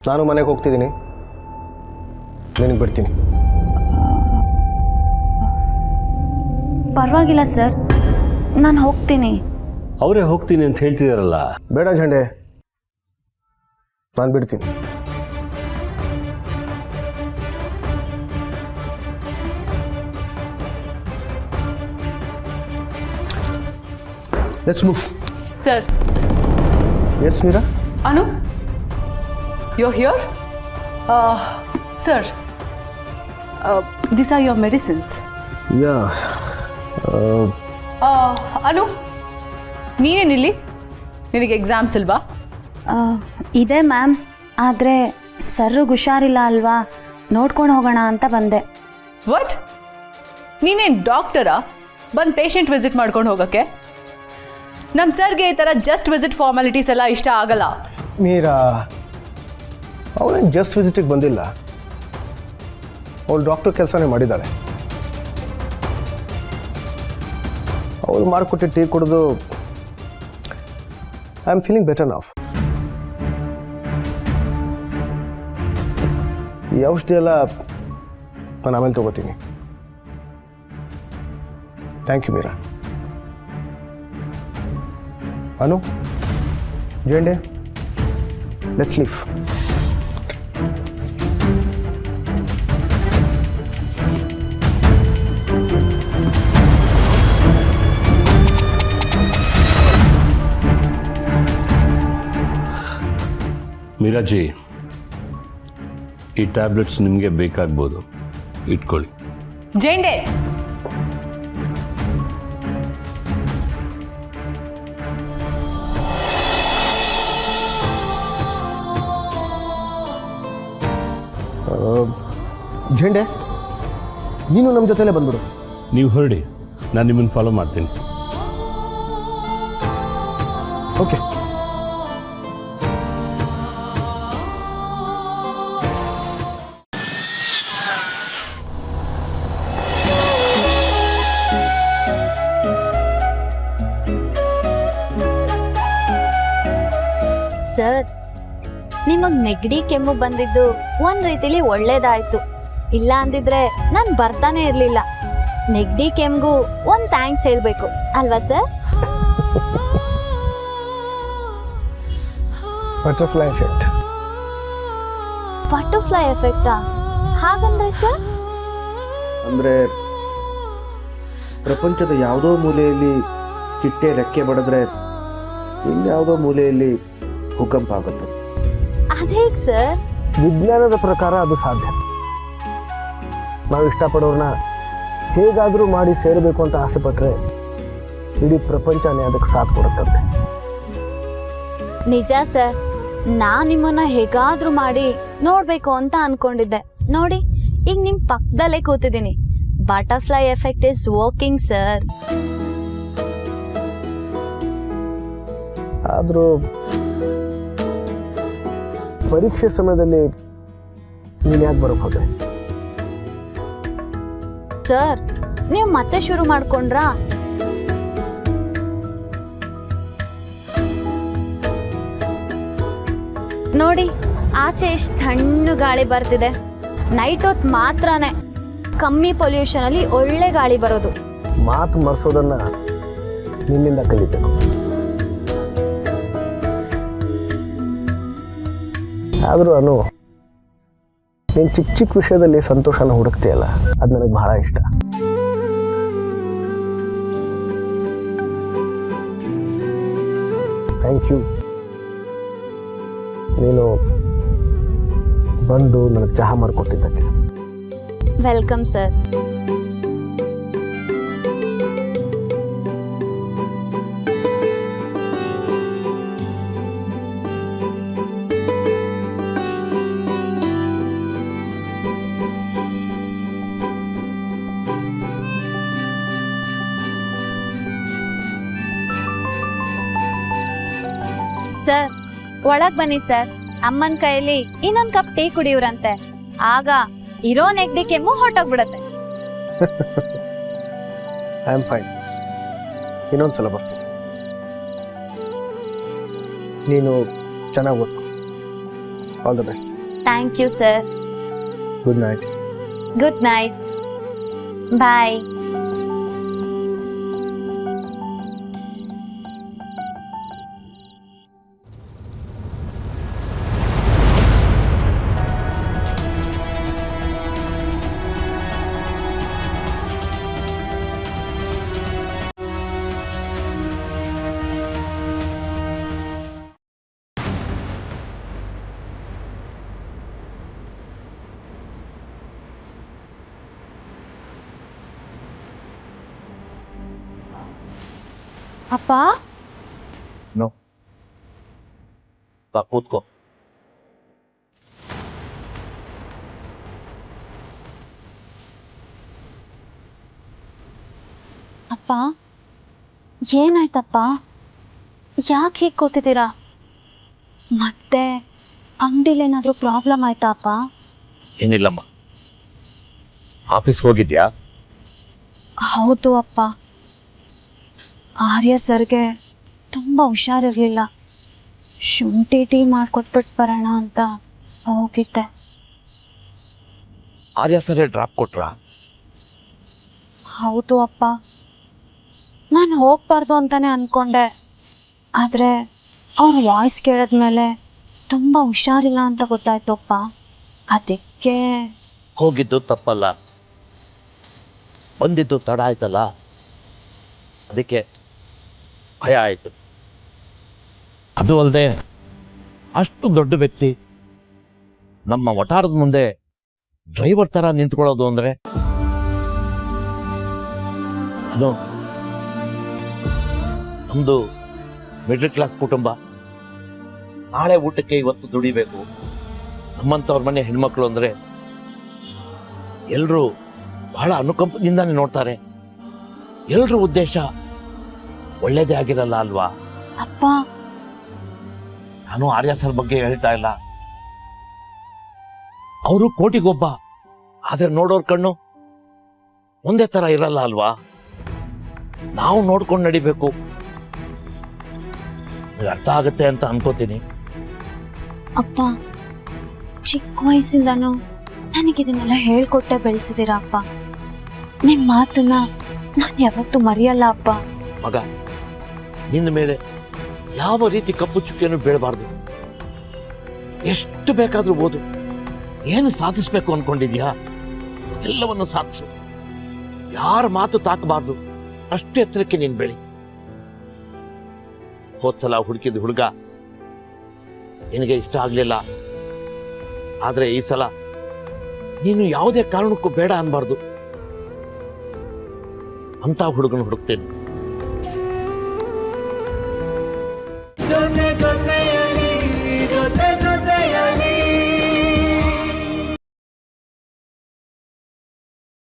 ನಾನು ಮನೆಗೆ ಹೋಗ್ತಿದ್ದೀನಿ, ನಿನಗೆ ಬಿಡ್ತೀನಿ. ಪರವಾಗಿಲ್ಲ ಸರ್, ನಾನು ಹೋಗ್ತೀನಿ. ಅವರೇ ಹೋಗ್ತೀನಿ ಅಂತ ಹೇಳ್ತಿದಾರಲ್ಲ. ಬೇಡ ಝಂಡೆ, ನಾನು ಬಿಡ್ತೀನಿ. Let's move. Sir. Yes, Meera? Anu? You're here? Sir. These are your medicines. Yeah. Anu? ನೀನೇನಿಲ್ಲಿ? ನಿನಗೆ ಎಕ್ಸಾಮ್ಸ್ ಇಲ್ವಾ? ಇದೆ ಮ್ಯಾಮ್, ಆದರೆ ಸರ್ರಿಗೆ ಹುಷಾರಿಲ್ಲ ಅಲ್ವಾ, ನೋಡ್ಕೊಂಡು ಹೋಗೋಣ ಅಂತ ಬಂದೆ. ವಾಟ್? ನೀನೇನು ಡಾಕ್ಟರಾ ಬಂದು ಪೇಷಂಟ್ ವಿಸಿಟ್ ಮಾಡ್ಕೊಂಡು ಹೋಗೋಕ್ಕೆ? ನಮ್ಮ ಸರ್ಗೆ ಈ ಥರ ಜಸ್ಟ್ ವಿಸಿಟ್ ಫಾರ್ಮಾಲಿಟೀಸ್ ಎಲ್ಲ ಇಷ್ಟ ಆಗಲ್ಲ. ಮೀರಾ, ಅವಳೇನು ಜಸ್ಟ್ ವಿಸಿಟಿಗೆ ಬಂದಿಲ್ಲ, ಅವಳು ಡಾಕ್ಟರ್ ಕೆಲಸನೇ ಮಾಡಿದ್ದಾಳೆ. ಅವಳು ಮಾಡಿಕೊಟ್ಟು ಟೀ ಕುಡಿದು ಐ ಆಮ್ ಫೀಲಿಂಗ್ ಬೆಟರ್ ನಾವ್. ಈ ಔಷಧಿ ಎಲ್ಲ ನಾನು ಆಮೇಲೆ ತಗೋತೀನಿ. Thank you Meera. ಅನು, ಜೆಂಡೆ, ಲೆಟ್ಸ್ ಲೀವ್. ಮೀರಾಜಿ, ಈ ಟ್ಯಾಬ್ಲೆಟ್ಸ್ ನಿಮಗೆ ಬೇಕಾಗ್ಬೋದು, ಇಟ್ಕೊಳ್ಳಿ. ಜೇಂಡೆ, ಝಂಡೆ, ನೀನು ನಮ್ಮ ಜೊತೆಲೇ ಬಂದ್ಬಿಡು. ನೀವು ಹೊರಡಿ, ನಾನು ನಿಮ್ಮನ್ನು ಫಾಲೋ ಮಾಡ್ತೀನಿ. ಓಕೆ. ಸರ್, ನಿಮಗ್ ನೆಗಡಿ ಕೆಮ್ಮು ಬಂದಿದ್ದು ಒಂದ್ ರೀತಿಲಿ ಒಳ್ಳೇದಾಯ್ತು. ಇಲ್ಲ ಅಂದಿದ್ರೆ ನಾನ್ ಬರ್ತಾನೆ ಇರ್ಲಿಲ್ಲ. ನೆಗಡಿ ಕೆಮ್ಗೂ ಒಂದ್ ಥ್ಯಾಂಕ್ಸ್ ಹೇಳ್ಬೇಕು ಅಲ್ವಾ ಸರ್? Butterfly effect. ಬಟರ್ಫ್ಲೈ ಎಫೆಕ್ಟಾ? ಹಾಗಂದ್ರೆ ಸರ್? ಅಂದರೆ ಪ್ರಪಂಚದ ಯಾವುದೋ ಮೂಲೆಯಲ್ಲಿ ಚಿಟ್ಟೆ ರೆಕ್ಕೆ ಬಡಿದ್ರೆ ಇನ್ಯಾವುದೋ ಮೂಲೆಯಲ್ಲಿ ಭೂಕಂಪ ಆಗುತ್ತೆ. ಅದೇಗ್ ಸರ್? ವಿಜ್ಞಾನದ ಪ್ರಕಾರ ಅದು ಸಾಧ್ಯ. ನಾವು ಇಷ್ಟಪಡೋರನ್ನ ಹೇಗಾದರೂ ಮಾಡಿ ಸೇರಬೇಕು ಅಂತ ಆಸೆ ಪಟ್ಟರೆ ಇಡೀ ಪ್ರಪಂಚನೇ ಅದಕ್ಕೆ ಸಾಥ್ ಕೊಡುತ್ತಂತೆ. ನಿಜ ಸರ್, ನಾ ನಿಮ್ಮನ್ನ ಹೇಗಾದ್ರೂ ಮಾಡಿ ನೋಡ್ಬೇಕು ಅಂತ ಅನ್ಕೊಂಡಿದ್ದೆ. ನೋಡಿ, ಈಗ ನಿಮ್ ಪಕ್ಕದಲ್ಲೇ ಕೂತಿದ್ದೀನಿ. Butterfly effect is working sir. ಆದರೂ ಪರೀಕ್ಷೆ ಸಮಯದಲ್ಲಿ ನೀನು ಯಾಕೆ ಬರೋಕೆ ಹೋದೆ? ಸರ್, ನೀವು ಮತ್ತೆ ಶುರು ಮಾಡ್ಕೊಂಡ್ರಾ? ನೋಡಿ, ಆಚೆ ಎಷ್ಟು ತಣ್ಣು ಗಾಳಿ ಬರ್ತಿದೆ. ನೈಟ್ ಹೊತ್ತು ಮಾತ್ರನೇ ಕಮ್ಮಿ ಪೊಲ್ಯೂಷನ್ ಅಲ್ಲಿ ಒಳ್ಳೆ ಗಾಳಿ ಬರೋದು. ಮಾತು ಮರೆಸೋದನ್ನ ನಿನ್ನಿಂದ ಕಲಿಬೇಕು. ಆದರೂ ಅನು, ನೀನು ಚಿಕ್ಕ ಚಿಕ್ಕ ವಿಷಯದಲ್ಲಿ ಸಂತೋಷನ ಹುಡುಕ್ತೀಯಲ್ಲ, ಅದು ನನಗೆ ಬಹಳ ಇಷ್ಟ. Thank you. ನೀನು ಬಂದು ನನಗೆ ಚಹಾ ಮಾಡಿಕೊಟ್ಟಿದ್ದಕ್ಕೆ. Welcome sir. ಸರ್, ಒಳಗ್ ಬನ್ನಿ ಸರ್. ಅಮ್ಮನ ಕೈಯಲ್ಲಿ ಇನ್ನೊಂದ್ ಕಪ್ ಟೀ ಕುಡಿಯುವ್ರಂತೆ. ಆಗ ಇರೋ ನೆಗಡಿ ಕೆಮ್ಮು ಹೊರಟೋಗ್ಬಿಡತ್ತೆ. I am fine. ಇನ್ನೊಂದ್ಸಲ ಬರ್ತೀನಿ. ನೀನು ಚೆನ್ನಾಗಿ ಓದ್ಕೊ. All the best. Thank you sir. Good night. Good night. Bye. ಅಪ್ಪ ಬಾ ಕೂತ್ಕೋ. ಅಪ್ಪ ಏನಾಯ್ತಪ್ಪ? ಯಾಕೆ ಹೀಗೆ ಕೂತಿದ್ದೀರಾ? ಮತ್ತೆ ಅಂಗಡಿಲಿ ಏನಾದರೂ ಪ್ರಾಬ್ಲಮ್ ಆಯ್ತಾ ಅಪ್ಪ? ಏನಿಲ್ಲಮ್ಮ. ಆಫೀಸ್ಗೆ ಹೋಗಿದ್ಯಾ? ಹೌದು ಅಪ್ಪ, ಆರ್ಯ ಸರ್ಗೆ ತುಂಬ ಹುಷಾರಿರಲಿಲ್ಲ. ಶುಂಠಿ ಟೀ ಮಾಡ್ಕೊಟ್ಬಿಟ್ಟು ಬರೋಣ ಅಂತ ಹೋಗಿದ್ದೆ. ಆರ್ಯ ಸರಿ ಡ್ರಾಪ್ ಕೊಟ್ರಾ? ಹೌದು ಅಪ್ಪ, ನಾನು ಹೋಗ್ಬಾರ್ದು ಅಂತಾನೆ ಅಂದ್ಕೊಂಡೆ. ಆದರೆ ಅವ್ರ ವಾಯ್ಸ್ ಕೇಳಿದ್ಮೇಲೆ ತುಂಬ ಹುಷಾರಿಲ್ಲ ಅಂತ ಗೊತ್ತಾಯ್ತು ಅಪ್ಪ. ಅದಕ್ಕೆ ಹೋಗಿದ್ದು ತಪ್ಪಲ್ಲ, ಬಂದಿದ್ದು ತಡ ಆಯ್ತಲ್ಲ, ಅದಕ್ಕೆ ಭಯ ಆಯಿತು. ಅದು ಅಲ್ಲದೆ ಅಷ್ಟು ದೊಡ್ಡ ವ್ಯಕ್ತಿ ನಮ್ಮ ವಠಾರದ ಮುಂದೆ ಡ್ರೈವರ್ ಥರ ನಿಂತ್ಕೊಳ್ಳೋದು ಅಂದರೆ ಅದು ನಮ್ಮದು ಮಿಡ್ಲ್ ಕ್ಲಾಸ್ ಕುಟುಂಬ. ನಾಳೆ ಊಟಕ್ಕೆ ಇವತ್ತು ದುಡಿಬೇಕು. ನಮ್ಮಂಥವ್ರ ಮನೆ ಹೆಣ್ಮಕ್ಳು ಅಂದರೆ ಎಲ್ಲರೂ ಬಹಳ ಅನುಕಂಪದಿಂದಾನೇ ನೋಡ್ತಾರೆ. ಎಲ್ಲರ ಉದ್ದೇಶ ಒಳ್ಳೇದೇ ಆಗಿರಲ್ಲ ಅಲ್ವಾ? ಅಪ್ಪ ನಾನು ಆರ್ಯ ಸರ್ ಬಗ್ಗೆ ಹೇಳ್ತಾ ಇಲ್ಲ. ಅವರು ಕೋಟಿಗೊಬ್ಬ, ಆದ್ರೆ ನೋಡೋರ್ ಕಣ್ಣು ಒಂದೇ ತರ ಇರಲ್ಲ ಅಲ್ವಾ? ನಾವು ನೋಡ್ಕೊಂಡು ನಡಿಬೇಕು. ಅರ್ಥ ಆಗುತ್ತೆ ಅಂತ ಅನ್ಕೋತೀನಿ. ಅಪ್ಪ ಚಿಕ್ಕ ವಯಸ್ಸಿಂದನೂ ನನಗಿದನ್ನೆಲ್ಲ ಹೇಳ್ಕೊಟ್ಟೆ ಬೆಳೆಸಿದ್ದೀರಾ ಅಪ್ಪ. ನಿಮ್ಮ ಮಾತನ್ನ ನಾನು ಯಾವತ್ತೂ ಮರೆಯಲ್ಲ ಅಪ್ಪ. ಮಗ, ನಿನ್ನ ಮೇಲೆ ಯಾವ ರೀತಿ ಕಪ್ಪು ಚುಕ್ಕಿಯನ್ನು ಬೀಳಬಾರ್ದು. ಎಷ್ಟು ಬೇಕಾದ್ರೂ ಓದು. ಏನು ಸಾಧಿಸ್ಬೇಕು ಅನ್ಕೊಂಡಿದ್ಯಾ ಎಲ್ಲವನ್ನು ಸಾಧಿಸು. ಯಾರ ಮಾತು ತಾಕಬಾರ್ದು. ಅಷ್ಟು ಎತ್ತರಕ್ಕೆ ನೀನ್ ಬೆಳಿ. ಹೋದ್ಸಲ ಹುಡುಕಿದ ಹುಡುಗ ನಿನಗೆ ಇಷ್ಟ ಆಗ್ಲಿಲ್ಲ, ಆದ್ರೆ ಈ ಸಲ ನೀನು ಯಾವುದೇ ಕಾರಣಕ್ಕೂ ಬೇಡ ಅನ್ಬಾರ್ದು. ಅಂತ ಹುಡುಗನ ಹುಡುಕ್ತೇನೆ.